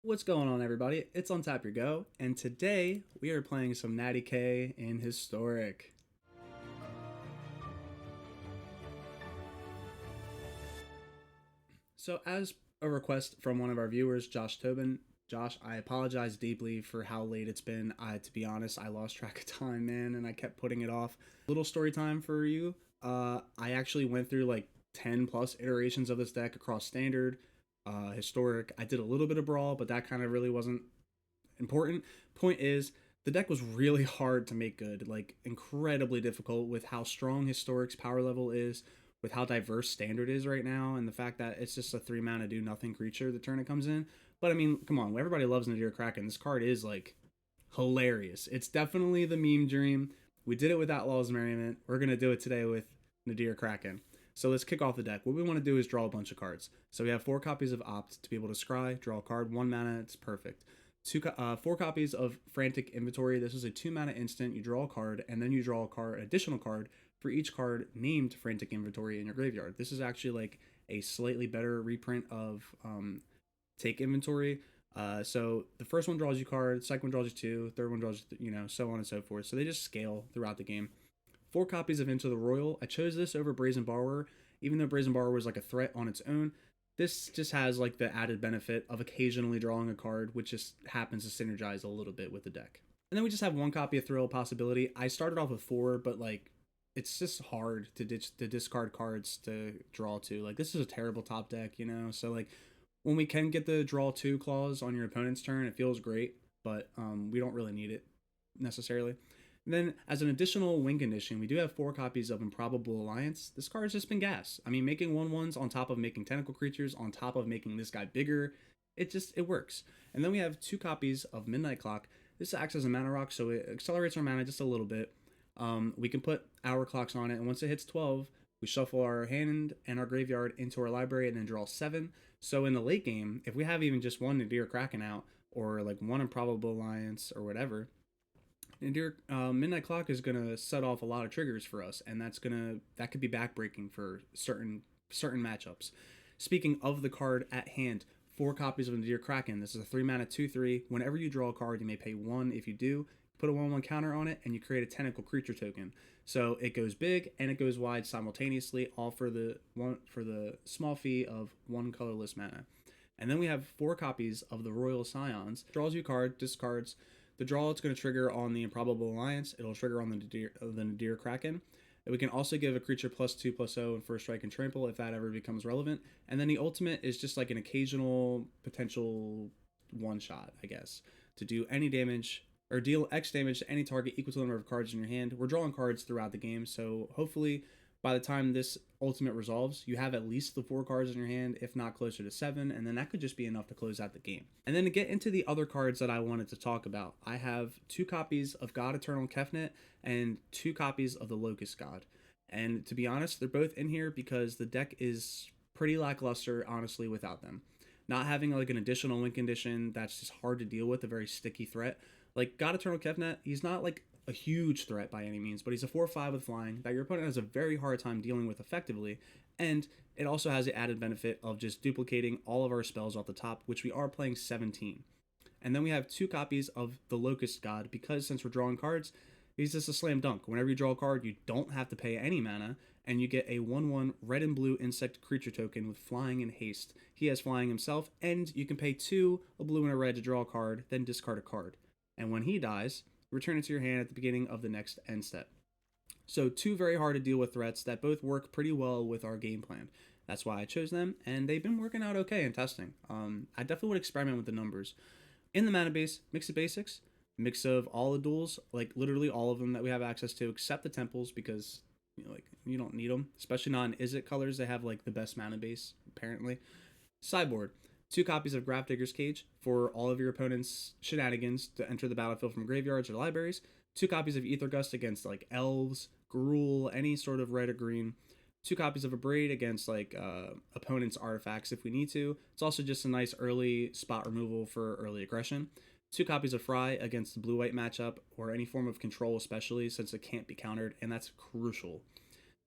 What's going on, everybody? It's Untap Your Go, and today we are playing some Natty K in Historic. So, as a request from one of our viewers, Josh Tobin, Josh, I apologize deeply for how late it's been. To be honest, I lost track of time, man, and I kept putting it off. Little story time for you. I actually went through like 10 plus iterations of this deck across Standard, Historic. I did a little bit of Brawl, but that kind of really wasn't important. Point is, the deck was really hard to make good, like incredibly difficult with how strong Historic's power level is, with how diverse Standard is right now, and the fact that it's just a 3 mana do nothing creature the turn it comes in. But I mean, come on, everybody loves Nadir Kraken. This card is like hilarious. It's definitely the meme dream. We did it with Outlaw's Merriment. We're gonna do it today with Nadir Kraken. So let's kick off the deck. What we want to do is draw a bunch of cards. So we have 4 copies of Opt to be able to scry, draw a card, 1 mana, it's perfect. 4 copies of Frantic Inventory. This is a 2 mana instant. You draw a card, and then you draw a card, additional card for each card named Frantic Inventory in your graveyard. This is actually like a slightly better reprint of Take Inventory. So the first one draws you cards, second one draws you 2, third one draws you, so on and so forth. So they just scale throughout the game. 4 copies of Into the Royal. I chose this over Brazen Borrower, even though Brazen Borrower was like a threat on its own. This just has like the added benefit of occasionally drawing a card, which just happens to synergize a little bit with the deck. And then we just have 1 copy of Thrill Possibility. I started off with 4, but like it's just hard to discard cards to draw to. Like this is a terrible top deck, So like when we can get the draw 2 clause on your opponent's turn, it feels great, but we don't really need it necessarily. And then, as an additional win condition, we do have 4 copies of Improbable Alliance. This card's just been gas. I mean, making 1/1s on top of making tentacle creatures, on top of making this guy bigger, it works. And then we have 2 copies of Midnight Clock. This acts as a mana rock, so it accelerates our mana just a little bit. We can put hour clocks on it, and once it hits 12, we shuffle our hand and our graveyard into our library and then draw 7. So in the late game, if we have even just 1 Nadir Kraken out, or like 1 Improbable Alliance, or whatever, Midnight Clock is gonna set off a lot of triggers for us, and that could be backbreaking for certain matchups. Speaking of the card at hand, 4 copies of Nadir Kraken. This is a 3 mana 2/3. Whenever you draw a card, you may pay 1. If you do, put a 1/1 counter on it, and you create a tentacle creature token. So it goes big and it goes wide simultaneously, all for the small fee of 1 colorless mana. And then we have 4 copies of the Royal Scions. Draws you a card, discards. The draw, it's going to trigger on the Improbable Alliance. It'll trigger on the Nadir Kraken. And we can also give a creature +2/+0 and first strike and trample if that ever becomes relevant. And then the ultimate is just like an occasional potential one-shot, I guess, to do any damage or deal X damage to any target equal to the number of cards in your hand. We're drawing cards throughout the game, so hopefully by the time this ultimate resolves, you have at least the 4 cards in your hand, if not closer to 7, and then that could just be enough to close out the game. And then to get into the other cards that I wanted to talk about, I have 2 copies of God Eternal Kefnet and 2 copies of the Locust God. And to be honest, they're both in here because the deck is pretty lackluster, honestly, without them. Not having like an additional win condition that's just hard to deal with, a very sticky threat. Like God Eternal Kefnet, he's not like a huge threat by any means, but he's a 4/5 with flying that your opponent has a very hard time dealing with effectively, and it also has the added benefit of just duplicating all of our spells off the top, which we are playing 17. And then we have 2 copies of the Locust God, because since we're drawing cards, he's just a slam dunk. Whenever you draw a card, you don't have to pay any mana, and you get a 1/1 red and blue insect creature token with flying and haste. He has flying himself, and you can pay 2, a blue and a red to draw a card, then discard a card. And when he dies, return it to your hand at the beginning of the next end step. So 2 very hard to deal with threats that both work pretty well with our game plan. That's why I chose them, and they've been working out okay in testing. I definitely would experiment with the numbers. In the mana base, mix of basics, mix of all the duels, like literally all of them that we have access to, except the temples, because you don't need them, especially not in Izzet colors. They have like the best mana base apparently. Sideboard. 2 copies of Grafdigger's Cage for all of your opponent's shenanigans to enter the battlefield from graveyards or libraries. 2 copies of Ether Gust against like elves, Gruul, any sort of red or green. 2 copies of Abrade against like opponent's artifacts if we need to. It's also just a nice early spot removal for early aggression. 2 copies of Fry against the blue-white matchup or any form of control, especially since it can't be countered, and that's crucial.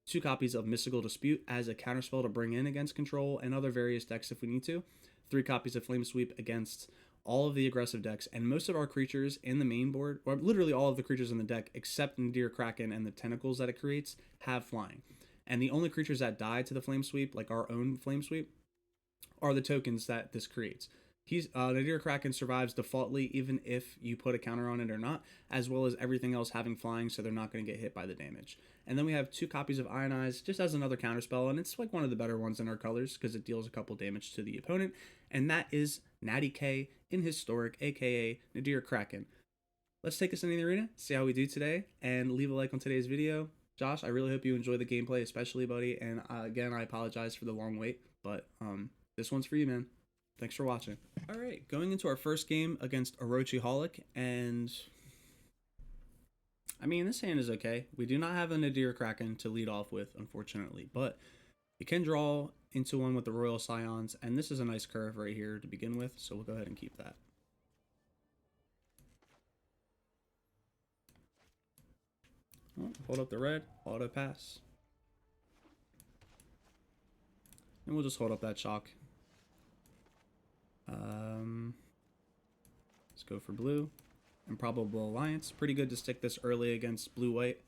2 copies of Mystical Dispute as a counterspell to bring in against control and other various decks if we need to. 3 copies of Flame Sweep against all of the aggressive decks, and most of our creatures in the main board, or literally all of the creatures in the deck, except Nadir Kraken and the tentacles that it creates, have flying. And the only creatures that die to the Flame Sweep, like our own Flame Sweep, are the tokens that this creates. Nadir Kraken survives defaultly even if you put a counter on it or not, as well as everything else having flying, so they're not going to get hit by the damage. And then we have 2 copies of Ionize, just as another counterspell, and it's like one of the better ones in our colors because it deals a couple damage to the opponent, and that is Natty K in Historic, aka Nadir Kraken. Let's take this into the arena, see how we do today, and leave a like on today's video. Josh, I really hope you enjoy the gameplay, especially, buddy, and again, I apologize for the long wait, but this one's for you, man. Thanks for watching. All right, going into our first game against Orochi-holic, and I mean, this hand is okay. We do not have a Nadir Kraken to lead off with, unfortunately, but you can draw into one with the Royal Scions, and this is a nice curve right here to begin with, so we'll go ahead and keep that. Oh, hold up the red, auto pass. And we'll just hold up that shock. Let's go for blue. Improbable Alliance. Pretty good to stick this early against blue-white.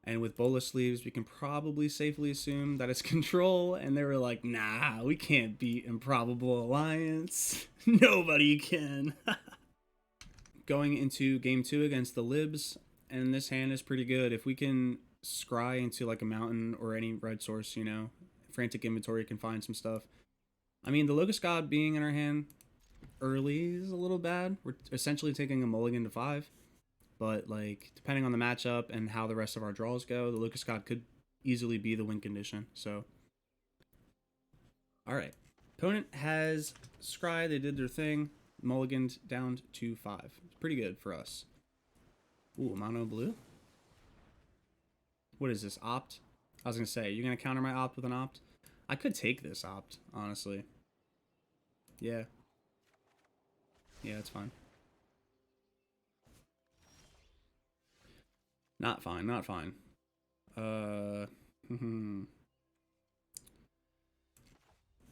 And with Bolas Sleeves, we can probably safely assume that it's control. And they were like, nah, we can't beat Improbable Alliance. Nobody can. Going into game 2 against the Libs. And this hand is pretty good. If we can scry into like a mountain or any red source, you know, Frantic Inventory can find some stuff. I mean, the Locust God being in our hand early is a little bad. We're essentially taking a mulligan to 5. But, like, depending on the matchup and how the rest of our draws go, the Locust God could easily be the win condition. So, alright. Opponent has scry. They did their thing. Mulliganed down to 5. It's pretty good for us. Ooh, mono blue? What is this, opt? I was going to say, you're going to counter my opt with an opt? I could take this opt, honestly. Yeah. Yeah, it's fine. Not fine, not fine.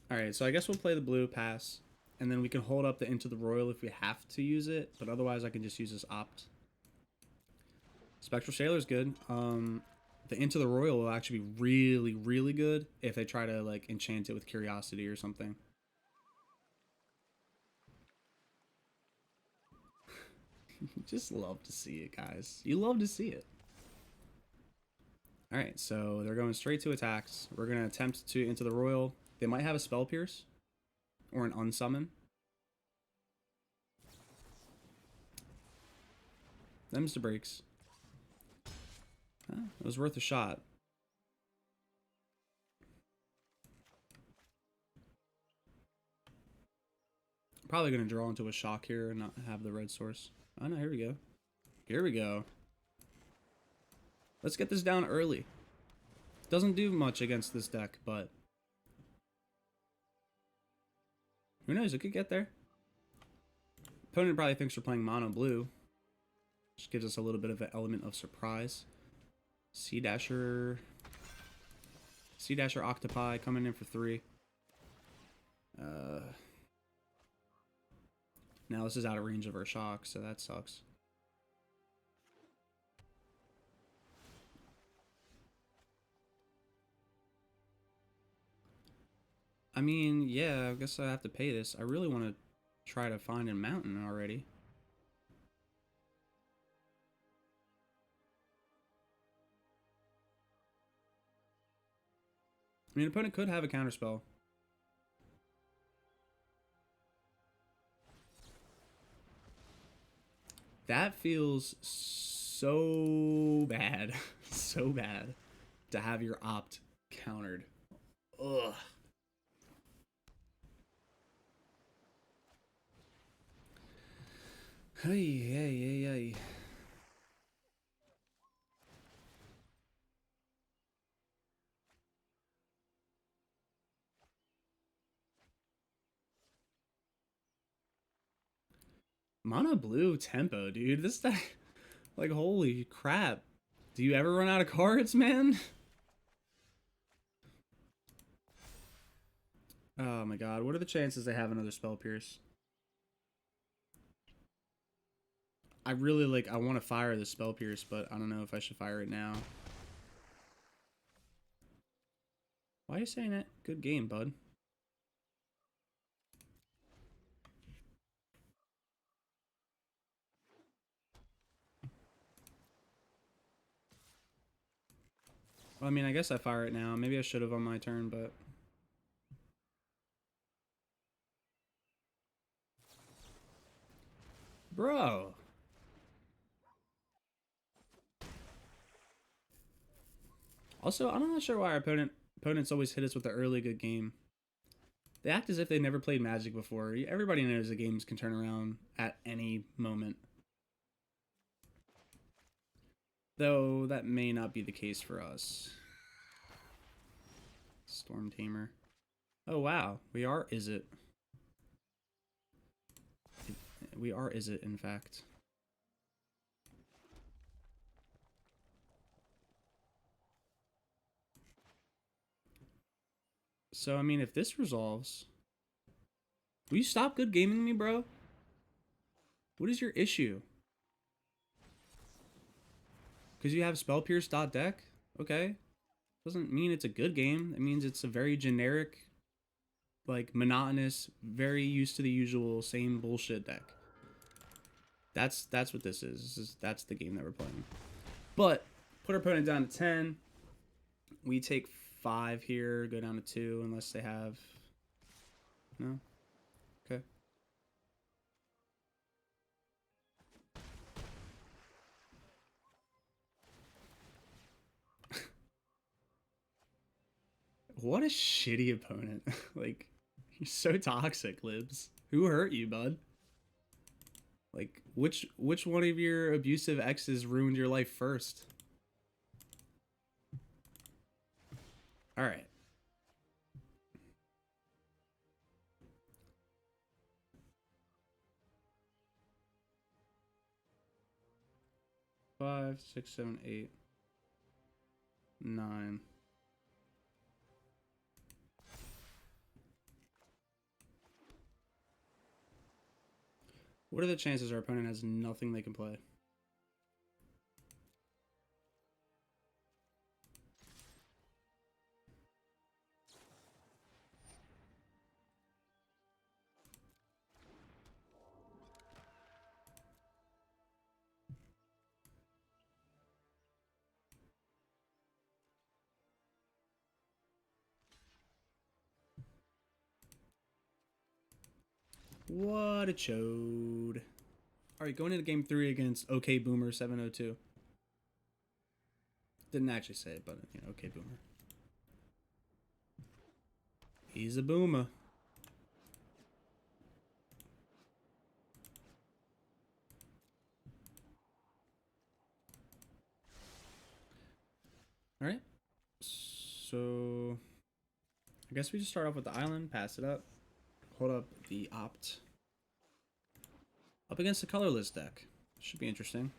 Alright, so I guess we'll play the blue, pass. And then we can hold up the Into the Royal if we have to use it. But otherwise, I can just use this opt. Spectral Sailor's good. The Into the Royal will actually be really, really good if they try to, like, enchant it with Curiosity or something. You just love to see it, guys. You love to see it. Alright, so they're going straight to attacks. We're going to attempt to Into the Royal. They might have a Spell Pierce or an Unsummon. Them's the breaks. It was worth a shot. Probably going to draw into a shock here and not have the red source. Oh no, here we go. Here we go. Let's get this down early. Doesn't do much against this deck, but who knows? It could get there. Opponent probably thinks we're playing mono blue. Just gives us a little bit of an element of surprise. Sea Dasher Octopi coming in for 3. Now this is out of range of our shock, so that sucks. I mean, yeah, I guess I have to pay this. I really want to try to find a mountain already. I mean, opponent could have a counterspell. That feels so bad. So bad to have your opt countered. Ugh. Hey. Mono blue tempo, dude. This deck, like, holy crap. Do you ever run out of cards, man? Oh my god, what are the chances they have another Spell Pierce? I really like, I want to fire the Spell Pierce, but I don't know if I should fire it now. Why are you saying that? Good game, bud. Well, I mean, I guess I fire it now. Maybe I should have on my turn, but... Bro! Also, I'm not sure why our opponents always hit us with the early good game. They act as if they never played Magic before. Everybody knows the games can turn around at any moment. Though, that may not be the case for us. Storm Tamer. Oh, wow. We are Izzet. We are Izzet, in fact. So, I mean, if this resolves... Will you stop good gaming me, bro? What is your issue? Because you have Spell Pierce deck? Okay. Doesn't mean it's a good game. It means it's a very generic, like, monotonous, very used to the usual, same bullshit deck. That's what this is. That's the game that we're playing. But, put our opponent down to 10. We take 5 here, go down to 2, unless they have... No? Okay. What a shitty opponent. Like, you're so toxic, Libs. Who hurt you, bud? Like, which one of your abusive exes ruined your life first? Alright. Five, 6, 7, 8, 9. What are the chances our opponent has nothing they can play? What a chode. Alright, going into game 3 against OK Boomer 702. Didn't actually say it, but, you know, OK Boomer. He's a boomer. Alright. So, I guess we just start off with the island, pass it up, hold up the opt. Up against the colorless deck. Should be interesting.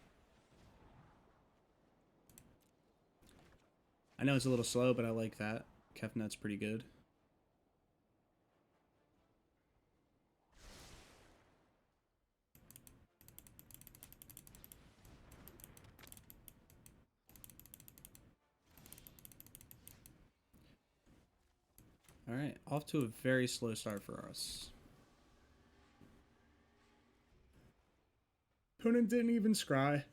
I know it's a little slow, but I like that. Kefnet's pretty good. Alright, off to a very slow start for us. Opponent didn't even scry.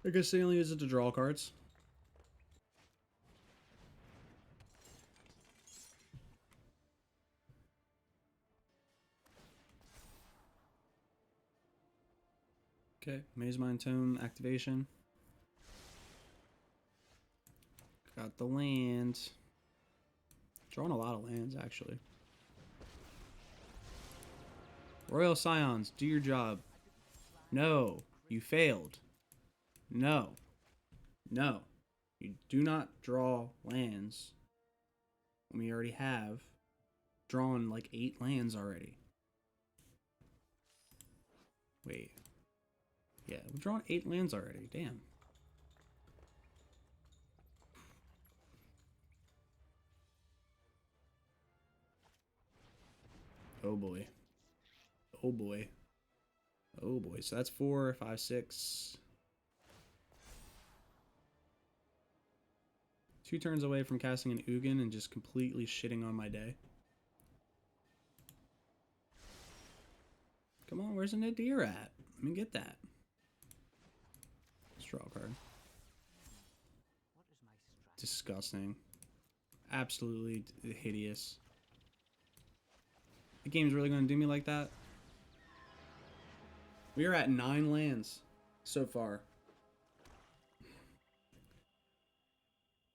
I guess they only use it to draw cards. Okay, Maze Mind Tome activation. Got the land. Drawing a lot of lands, actually. Royal Scions, do your job. No, you failed. No. No. You do not draw lands when we already have drawn like 8 lands already. Wait. Yeah, we've drawn 8 lands already. Damn. Oh boy. Oh boy. Oh boy, so that's 4, 5, 6. 2 turns away from casting an Ugin and just completely shitting on my day. Come on, where's an Nadir at? Let me get that. Let's draw a card. Disgusting. Absolutely hideous. The game's really going to do me like that? We are at 9 lands so far.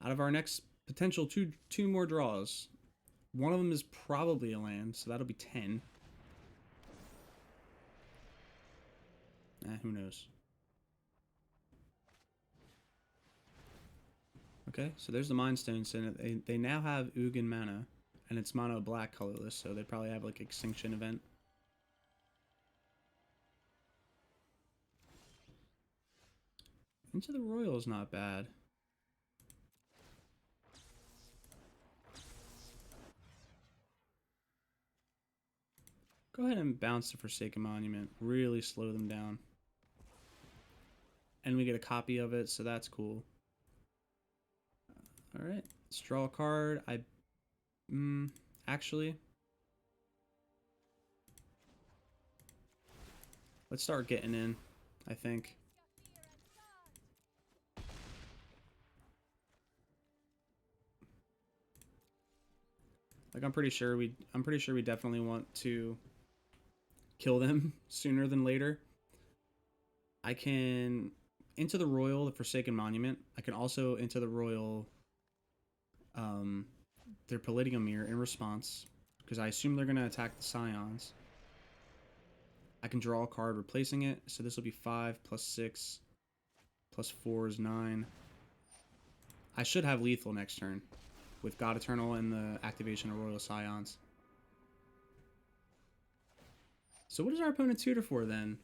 Out of our next potential two more draws, one of them is probably a land, so that'll be 10. Who knows? Okay, so there's the Mind Stone. So they now have Ugin mana, and it's mono black colorless, so they probably have like Extinction event. Into the Royal is not bad. Go ahead and bounce the Forsaken Monument. Really slow them down. And we get a copy of it, so that's cool. Alright, let's draw a card. Actually, let's start getting in, I think. Like I'm pretty sure we definitely want to kill them sooner than later. I can into the Royal, the Forsaken Monument. I can also into the Royal their Palladium Mirror in response, because I assume they're going to attack the Scions. I can draw a card replacing it, so this will be 5 plus 6 plus 4 is 9. I should have lethal next turn with God Eternal and the activation of Royal Scions. So what does our opponent tutor for then?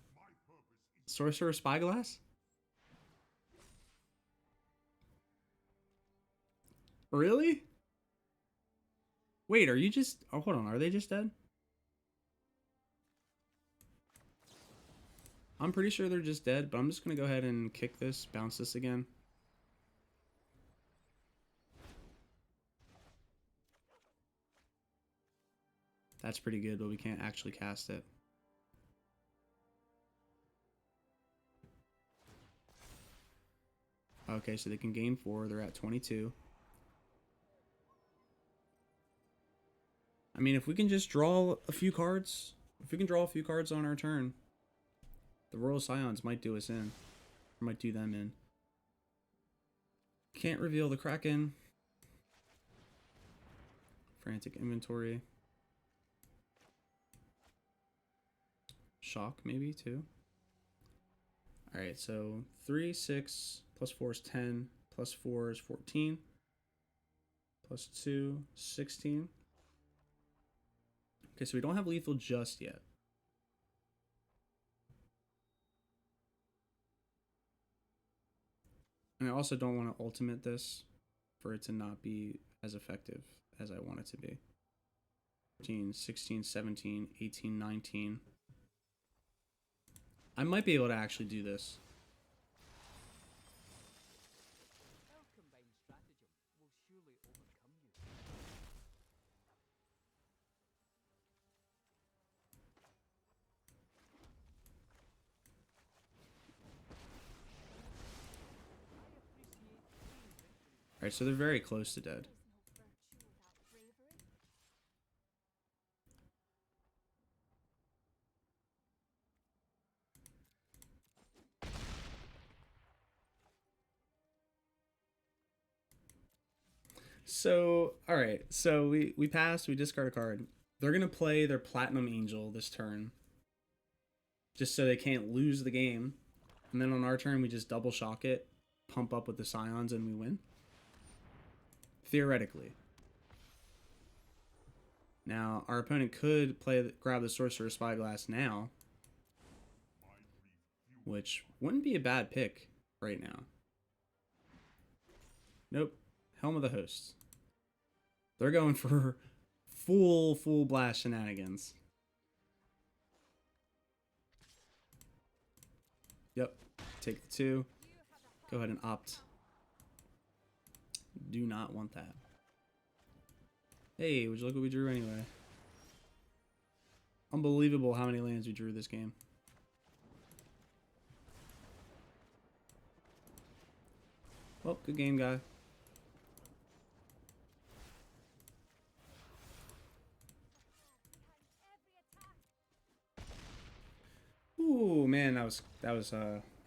Sorcerer Spyglass? Really? Wait, are you just... Oh, hold on. Are they just dead? I'm pretty sure they're just dead, but I'm just going to go ahead and kick this, bounce this again. That's pretty good, but we can't actually cast it. Okay, so they can gain 4. They're at 22. I mean, if we can just draw a few cards, if we can draw a few cards on our turn, the Royal Scions might do us in. Or might do them in. Can't reveal the Kraken. Frantic Inventory. Shock, maybe, too. Alright, so 3, 6, plus 4 is 10, plus 4 is 14, plus 2, 16. Okay, so we don't have lethal just yet. And I also don't want to ultimate this for it to not be as effective as I want it to be. 14, 16, 17, 18, 19. I might be able to actually do this. Alright, so they're very close to dead. So, alright, so we pass, we discard a card. They're going to play their Platinum Angel this turn, just so they can't lose the game. And then on our turn, we just double shock it, pump up with the Scions, and we win. Theoretically. Now, our opponent could grab the Sorcerer Spyglass now, which wouldn't be a bad pick right now. Nope. Helm of the Host. They're going for full blast shenanigans. Yep. Take the 2. Go ahead and opt. Do not want that. Hey, would you look what we drew anyway? Unbelievable how many lands we drew this game. Well, good game, guy. Ooh, man, that was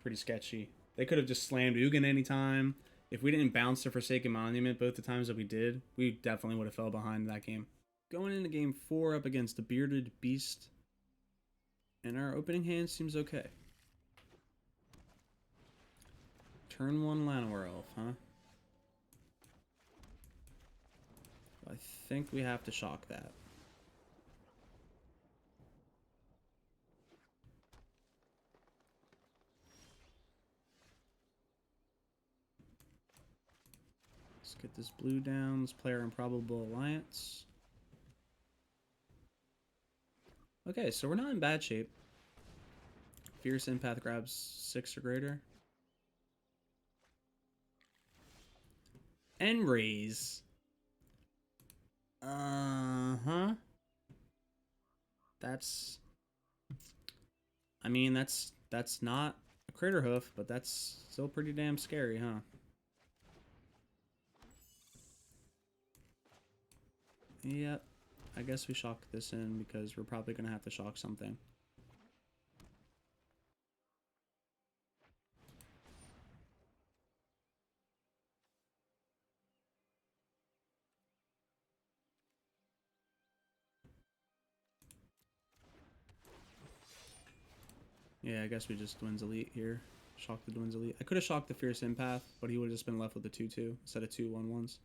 pretty sketchy. They could have just slammed Ugin anytime. If we didn't bounce the Forsaken Monument both the times that we did, we definitely would have fell behind that game. Going into game 4 up against the Bearded Beast. And our opening hand seems okay. Turn 1 Llanowar Elf, huh? I think we have to shock that. Let's get this blue down. Let's play our Improbable Alliance. Okay, so we're not in bad shape. Fierce Empath grabs 6 or greater. And raise. Uh-huh. That's... I mean, that's not a Crater Hoof, but that's still pretty damn scary, huh? Yep. I guess we shock this in because we're probably going to have to shock something. Yeah, I guess we just Dwin's Elite here. Shock the Dwin's Elite. I could have shocked the Fierce Empath, but he would have just been left with the 2/2 instead of 2/1/1s.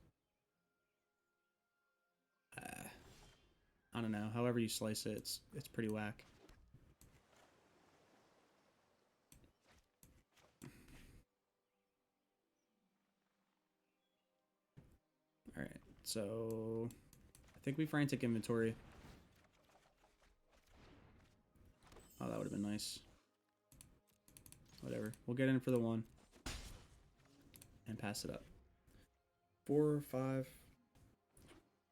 I don't know. However you slice it, it's pretty whack. Alright, so I think we frantic inventory. Oh, that would have been nice. Whatever. We'll get in for the 1. And pass it up. 4, 5.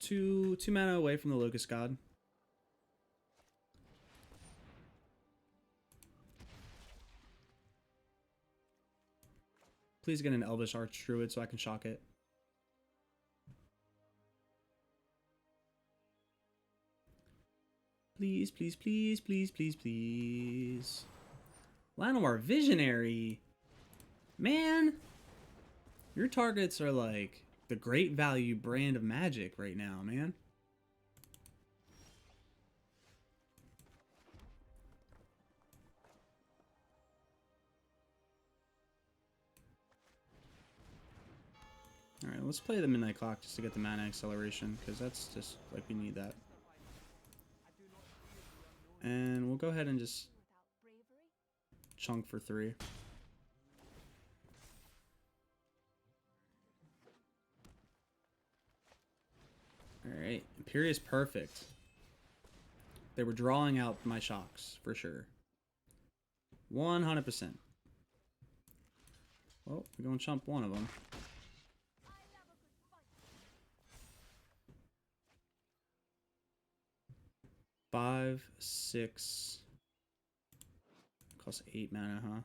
2 mana away from the Locust God. Please get an Elvish Archdruid so I can shock it. Please, please, please, please, please, please. Llanowar Visionary. Man. Your targets are like the great value brand of Magic right now, man. Alright, let's play the Midnight Clock just to get the mana acceleration, because that's just, like, we need that. And we'll go ahead and just chunk for 3. Alright, Imperious Perfect. They were drawing out my shocks, for sure. 100%. Well, we're going to chump one of them. Five, 6. Costs 8 mana, huh?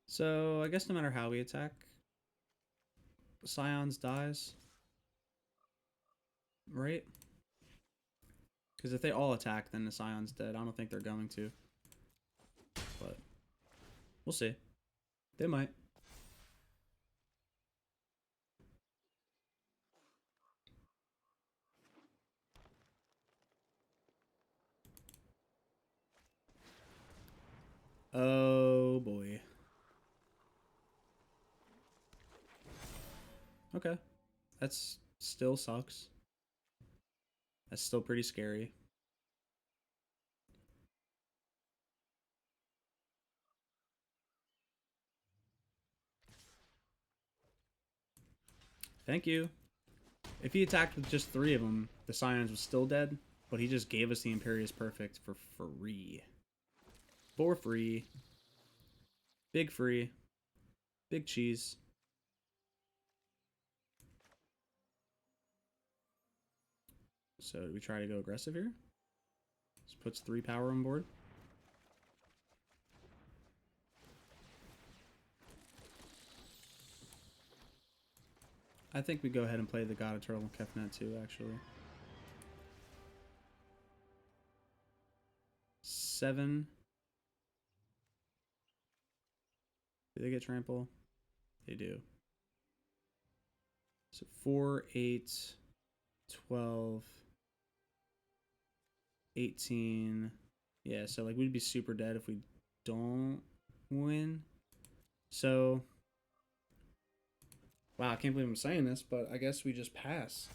So, I guess no matter how we attack, Scions dies. Right? Because if they all attack, then the Scion's dead. I don't think they're going to. But, we'll see. They might. Oh, boy. Okay. That's still sucks. That's still pretty scary. Thank you. If he attacked with just 3 of them, the Scions was still dead, but he just gave us the Imperious Perfect for free. For free. Big free. Big cheese. So do we try to go aggressive here? This puts 3 power on board. I think we go ahead and play the God Eternal Kefnet too, actually. 7. Do they get trample? They do. So 4, 8, 12, 18. Yeah, so like we'd be super dead if we don't win. So, wow, I can't believe I'm saying this, but I guess we just pass.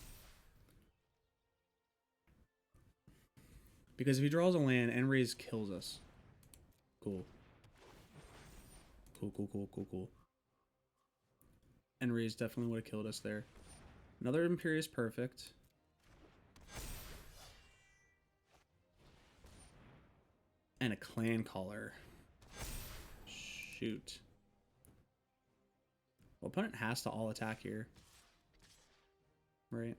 Because if he draws a land, Enraze kills us. Cool. Cool. Enraze definitely would have killed us there. Another Imperious Perfect. And a Clan Caller. Shoot. Well, opponent has to all attack here. Right.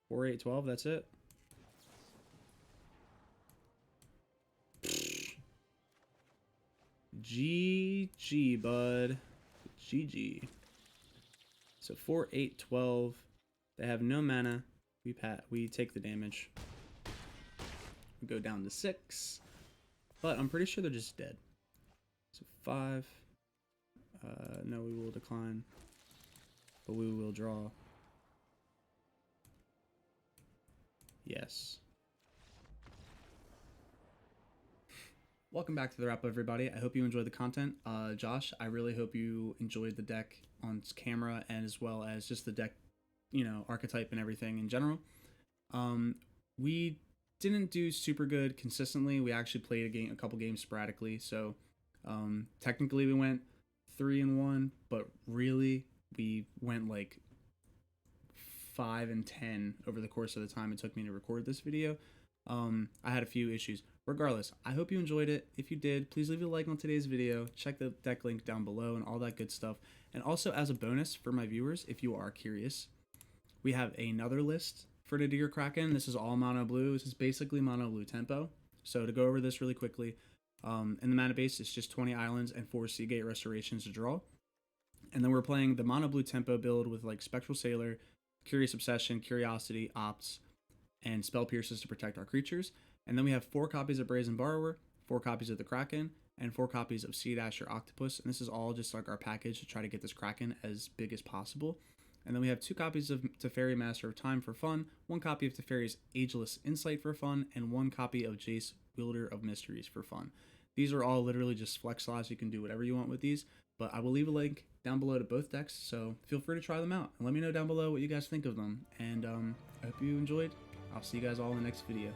4, 8, 12, that's it. GG, bud. GG. So 4, 8, 12. They have no mana. We take the damage. We go down to 6. But I'm pretty sure they're just dead. So 5. No, we will decline. But we will draw. Yes. Welcome back to the wrap, everybody. I hope you enjoyed the content. Josh, I really hope you enjoyed the deck on camera and as well as just the deck, you know, archetype and everything in general. We didn't do super good consistently. We actually played a couple games sporadically. So technically we went 3-1, but really we went like 5-10 over the course of the time it took me to record this video. I had a few issues. Regardless, I hope you enjoyed it. If you did, please leave a like on today's video. Check the deck link down below and all that good stuff. And also, as a bonus for my viewers, if you are curious, we have another list for the Deer Kraken. This is all mono blue. This is basically mono blue tempo. So to go over this really quickly, in the mana base, it's just 20 islands and 4 Seagate restorations to draw. And then we're playing the mono blue tempo build with like Spectral Sailor, Curious Obsession, Curiosity, Opts, and Spell Pierces to protect our creatures. And then we have 4 copies of Brazen Borrower, 4 copies of the Kraken, and 4 copies of Sea Dasher Octopus. And this is all just like our package to try to get this Kraken as big as possible. And then we have 2 copies of Teferi Master of Time for fun, 1 copy of Teferi's Ageless Insight for fun, and 1 copy of Jace Wielder of Mysteries for fun. These are all literally just flex slots. You can do whatever you want with these, but I will leave a link down below to both decks, so feel free to try them out. And let me know down below what you guys think of them. And I hope you enjoyed. I'll see you guys all in the next video.